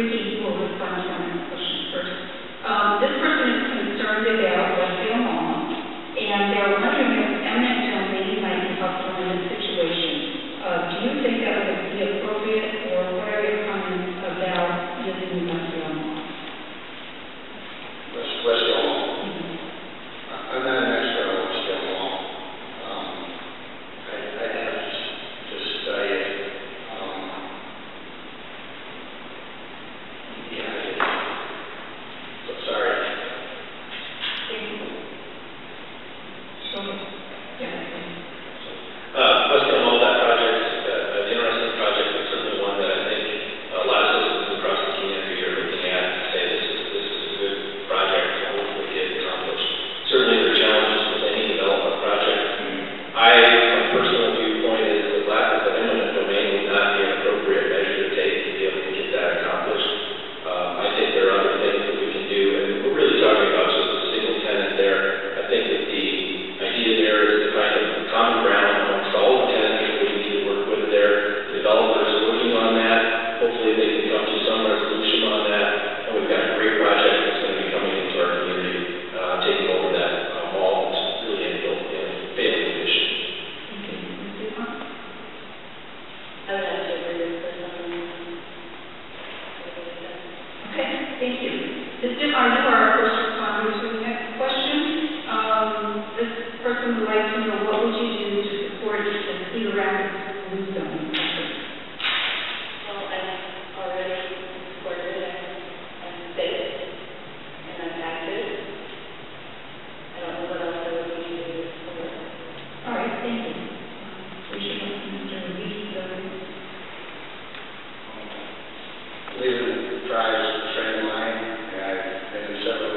three people who respond to my question first. This person is concerned about Westfield Mall, and they're wondering if eminent domain might be helpful in this situation. Do you think that would be appropriate, or what are your comments about using Westfield Mall? Westfield Mall. I'm not an expert on Westfield Mall. I'd have to study it. Sorry. Westfield Mall, that project, an interesting project, but certainly one that I think a lot of citizens across the community are looking at and say this is a good project to hopefully get accomplished. Certainly there are challenges with any development project. My personal viewpoint is the lack of the eminent domain would not be an appropriate measure to take to be able to get that accomplished. I think there are other things that we can do, and we're really talking about just a single tenant there. I think that the idea there is to find a common ground amongst all the tenants that we need to work with there. The developers are working on that. Hopefully they can come to some resolution on that. And we've got a great project that's going to be coming into our community, taking over that mall that's really in failing condition. I would have to agree with this. Okay, thank you. Ms. Dittmar, you are our first responder to the next question. This person would like to know, what would you do to support the Cedar Rapids Blue Zone effort? Well, I've already supported it. I'm safe, and I'm active. I don't know what else I would need to do to support. All right, thank you. We should have Mr. Reed. Leland drives a friend of mine, and I've been in several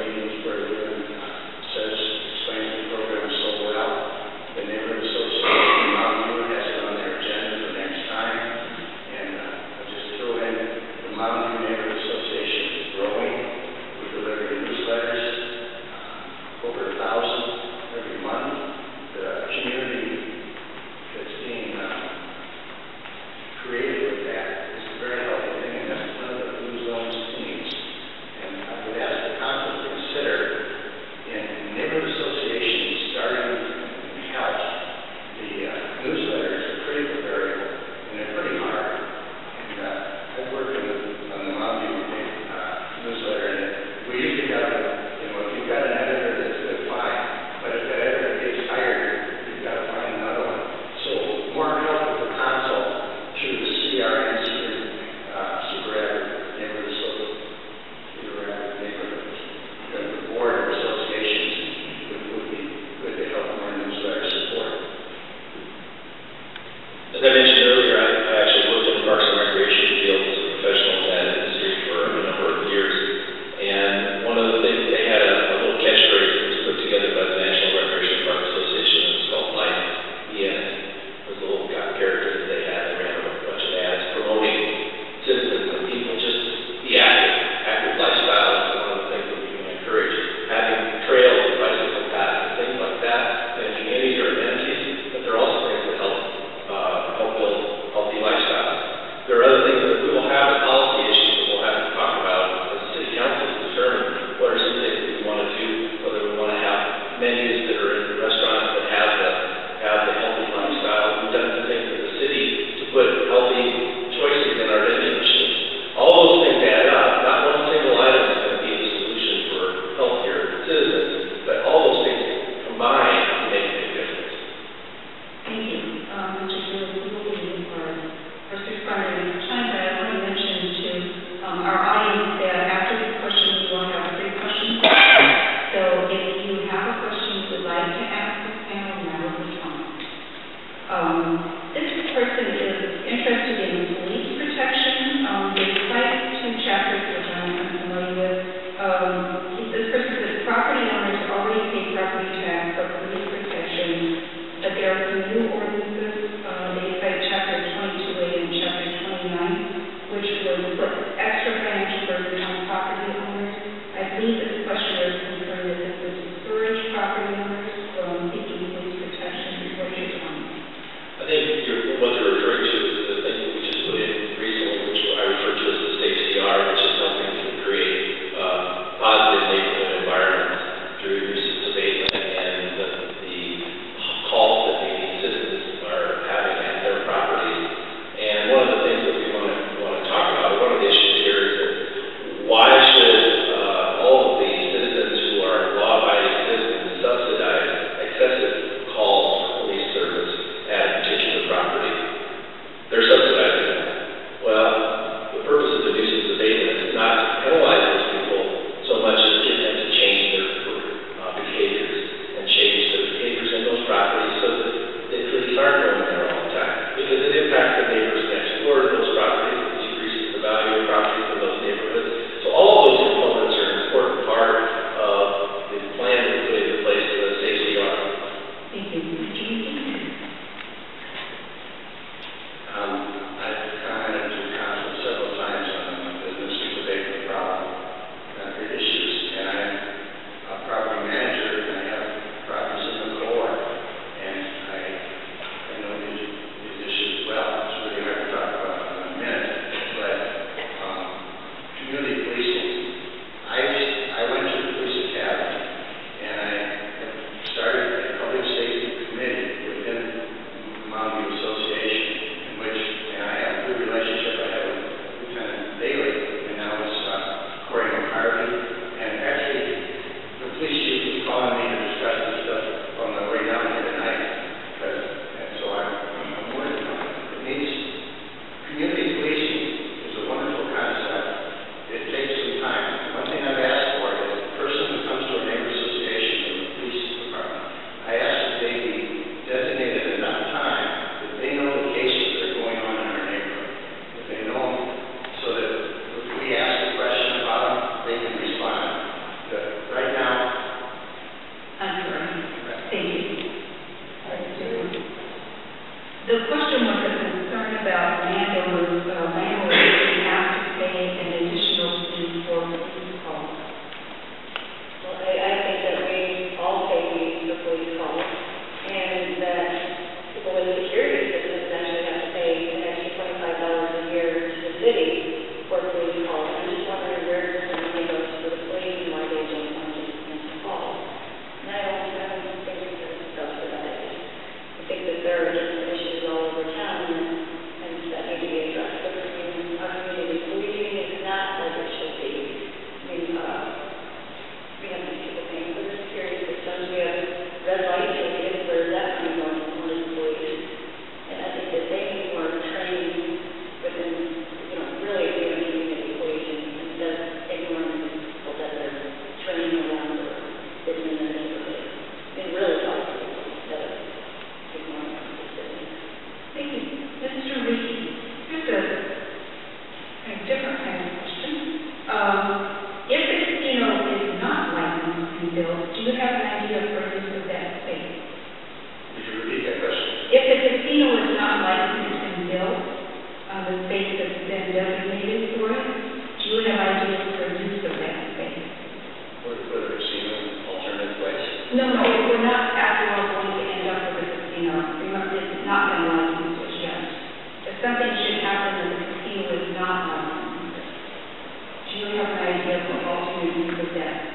you have an idea of what alternate use of that